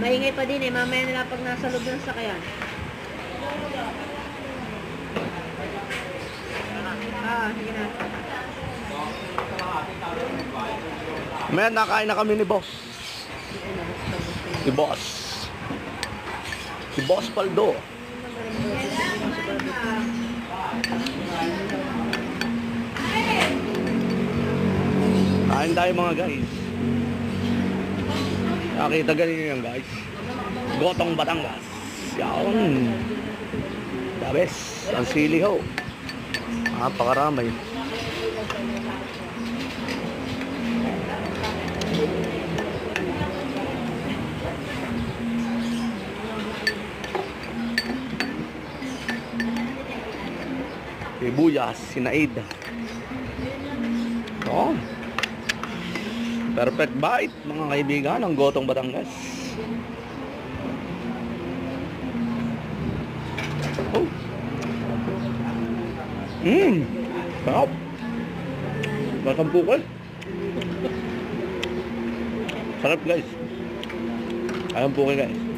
Maingay pa din eh. Mamaya nila pag nasa loob ng sakyan. Sige na. May nakain na kami ni boss. Si boss. Si Boss Paldo. Kain tayo mga guys. Nakita ganyan yan guys. Gotong Batangas. Yan. The best. Ang sili ho. Napakaramay. Sibuyas, sinaid. Oh. Perfect bite mga kaibigan ng Gotong Batangas. Oh. Sarap. Masambukol. Sarap guys. Ayan po kayo guys.